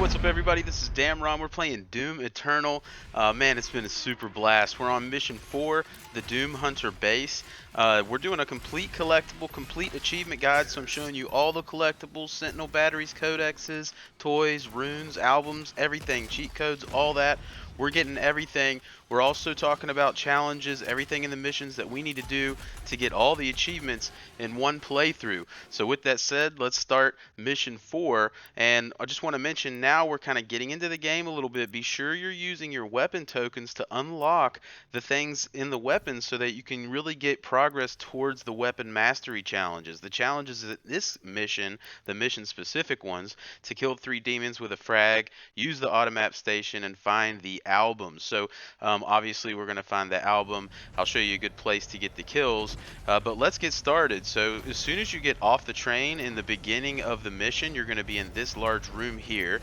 what's up everybody? This is Damron. We're playing Doom Eternal. Man, it's been a super blast. We're on mission 4, the Doom Hunter base. We're doing a complete collectible, complete achievement guide, so I'm showing you all the collectibles, Sentinel Batteries, Codexes, toys, runes, albums, everything, cheat codes, all that. We're getting everything. We're also talking about challenges, everything in the missions that we need to do to get all the achievements in one playthrough. So with that said, let's start mission 4. And I just want to mention now we're kind of getting into the game a little bit. Be sure you're using your weapon tokens to unlock the things in the weapons so that you can really get progress towards the weapon mastery challenges. The challenges in this mission, the mission specific ones, to kill 3 demons with a frag, use the Automap station, and find the album. So obviously we're going to find the album. I'll show you a good place to get the kills, but let's get started. So as soon as you get off the train in the beginning of the mission, you're going to be in this large room here.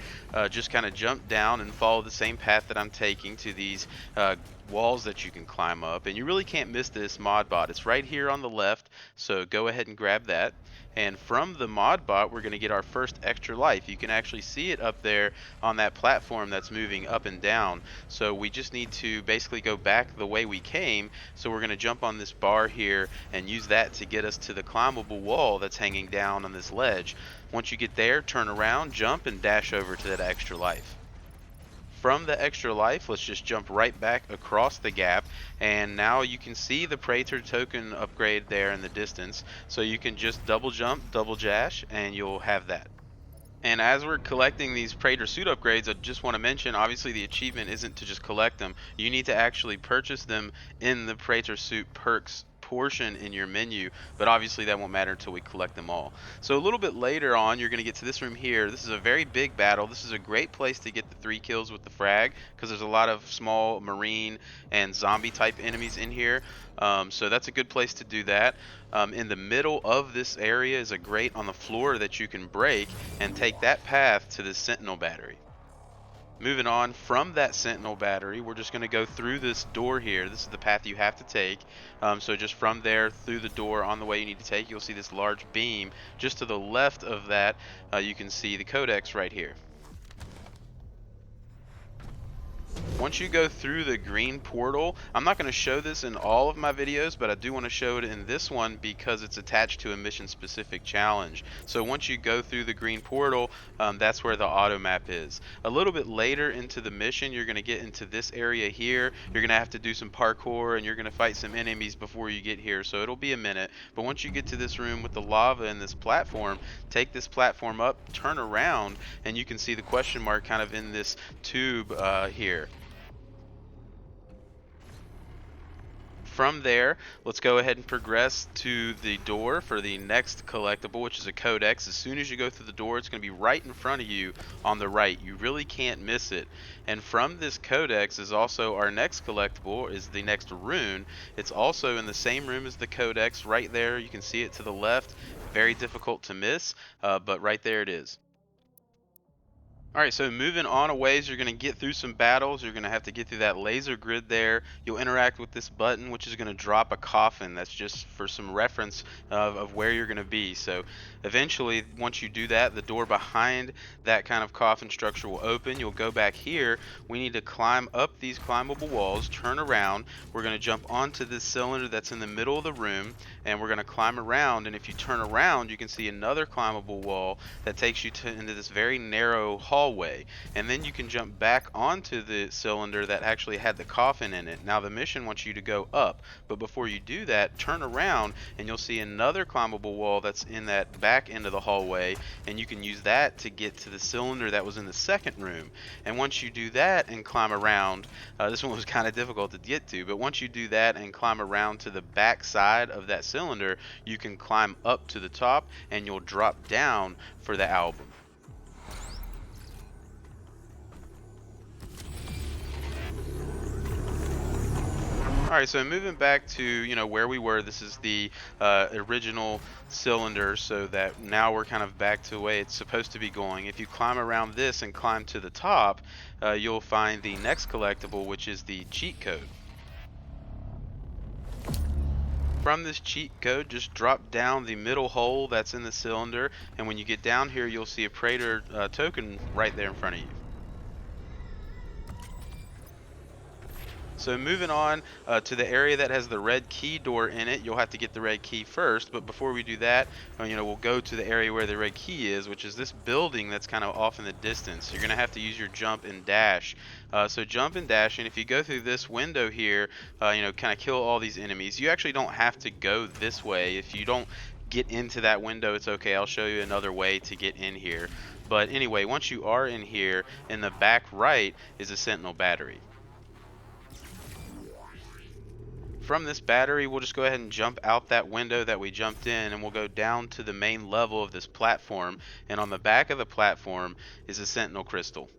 Just kind of jump down and follow the same path that I'm taking to these walls that you can climb up, and you really can't miss this Modbot. It's right here on the left, so go ahead and grab that. And from the Modbot, we're going to get our first extra life. You can actually see it up there on that platform that's moving up and down. So we just need to basically go back the way we came. So we're going to jump on this bar here and use that to get us to the climbable wall that's hanging down on this ledge. Once you get there, turn around, jump, and dash over to that extra life. From the extra life, let's just jump right back across the gap, and now you can see the Praetor token upgrade there in the distance. So you can just double jump, double dash, and you'll have that. And as we're collecting these Praetor suit upgrades, I just want to mention, obviously the achievement isn't to just collect them. You need to actually purchase them in the Praetor suit perks portion in your menu, but obviously that won't matter until we collect them all. So a little bit later on, you're going to get to this room here. This is a very big battle. This is a great place to get the 3 kills with the frag, because there's a lot of small marine and zombie type enemies in here. So that's a good place to do that. In the middle of this area is a grate on the floor that you can break and take that path to the Sentinel Battery. Moving on from that Sentinel Battery, we're just going to go through this door here. This is the path you have to take. So just from there through the door on the way you need to take, you'll see this large beam. Just to the left of that, you can see the Codex right here. Once you go through the green portal, I'm not going to show this in all of my videos, but I do want to show it in this one because it's attached to a mission specific challenge. So once you go through the green portal, that's where the Automap is. A little bit later into the mission, you're going to get into this area here. You're going to have to do some parkour and you're going to fight some enemies before you get here, so it'll be a minute. But once you get to this room with the lava and this platform, take this platform up, turn around, and you can see the question mark kind of in this tube here. From there, let's go ahead and progress to the door for the next collectible, which is a Codex. As soon as you go through the door, it's going to be right in front of you on the right. You really can't miss it. And from this Codex is also our next collectible, is the next Rune. It's also in the same room as the Codex, right there. You can see it to the left. Very difficult to miss, but right there it is. Alright, so moving on a ways, you're going to get through some battles. You're going to have to get through that laser grid there. You'll interact with this button, which is going to drop a coffin. That's just for some reference of where you're going to be. So eventually, once you do that, the door behind that kind of coffin structure will open. You'll go back here. We need to climb up these climbable walls, turn around. We're going to jump onto this cylinder that's in the middle of the room, and we're going to climb around. And if you turn around, you can see another climbable wall that takes you into this very narrow hallway, and then you can jump back onto the cylinder that actually had the coffin in it. Now the mission wants you to go up, but before you do that, turn around and you'll see another climbable wall that's in that back end of the hallway, and you can use that to get to the cylinder that was in the second room. And once you do that and climb around, this one was kind of difficult to get to, but once you do that and climb around to the back side of that cylinder, you can climb up to the top and you'll drop down for the album. Alright, so moving back to, where we were, this is the original cylinder, so that now we're kind of back to the way it's supposed to be going. If you climb around this and climb to the top, you'll find the next collectible, which is the cheat code. From this cheat code, just drop down the middle hole that's in the cylinder, and when you get down here, you'll see a Praetor token right there in front of you. So moving on to the area that has the red key door in it, you'll have to get the red key first. But before we do that, we'll go to the area where the red key is, which is this building that's kind of off in the distance. You're gonna have to use your jump and dash. So jump and dash, and if you go through this window here, kind of kill all these enemies. You actually don't have to go this way. If you don't get into that window, it's okay. I'll show you another way to get in here. But anyway, once you are in here, in the back right is a Sentinel Battery. From this battery, we'll just go ahead and jump out that window that we jumped in, and we'll go down to the main level of this platform, and on the back of the platform is a Sentinel Crystal.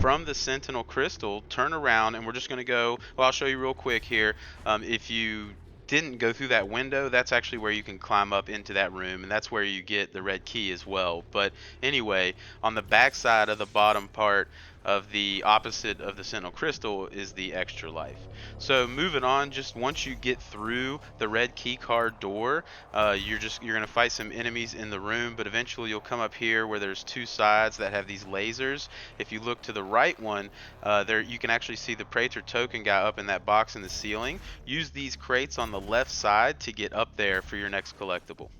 From the Sentinel Crystal, turn around, and we're just going to go, well, I'll show you real quick here. If you didn't go through that window, that's actually where you can climb up into that room, and that's where you get the red key as well. But anyway, on the back side of the bottom part of the opposite of the Sentinel Crystal is the extra life. So moving on, just once you get through the red key card door, you're gonna fight some enemies in the room, but eventually you'll come up here where there's two sides that have these lasers. If you look to the right one, there you can actually see the Praetor token guy up in that box in the ceiling. Use these crates on the left side to get up there for your next collectible.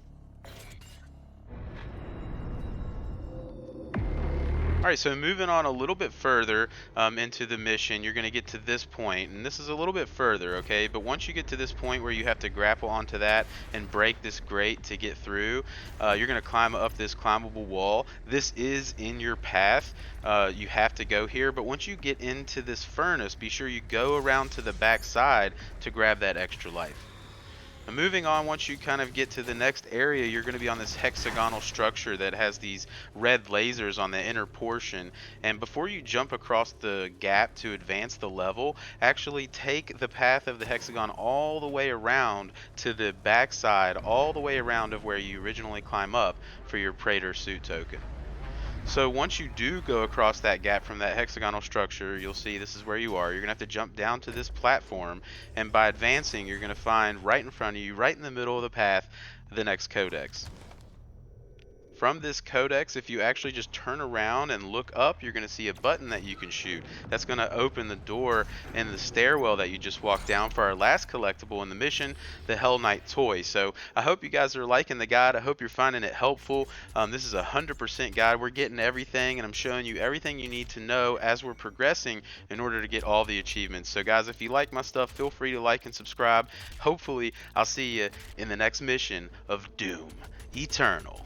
Alright, so moving on a little bit further into the mission, you're going to get to this point, and this is a little bit further, okay? But once you get to this point where you have to grapple onto that and break this grate to get through, you're going to climb up this climbable wall. This is in your path. You have to go here, but once you get into this furnace, be sure you go around to the back side to grab that extra life. Now moving on, once you kind of get to the next area, you're going to be on this hexagonal structure that has these red lasers on the inner portion. And before you jump across the gap to advance the level, actually take the path of the hexagon all the way around to the back side, all the way around of where you originally climb up for your Praetor suit token. So once you do go across that gap from that hexagonal structure, you'll see this is where you are. You're going to have to jump down to this platform, and by advancing, you're going to find right in front of you, right in the middle of the path, the next Codex. From this Codex, if you actually just turn around and look up, you're going to see a button that you can shoot. That's going to open the door in the stairwell that you just walked down for our last collectible in the mission, the Hell Knight toy. So I hope you guys are liking the guide. I hope you're finding it helpful. This is a 100% guide. We're getting everything, and I'm showing you everything you need to know as we're progressing in order to get all the achievements. So guys, if you like my stuff, feel free to like and subscribe. Hopefully, I'll see you in the next mission of Doom Eternal.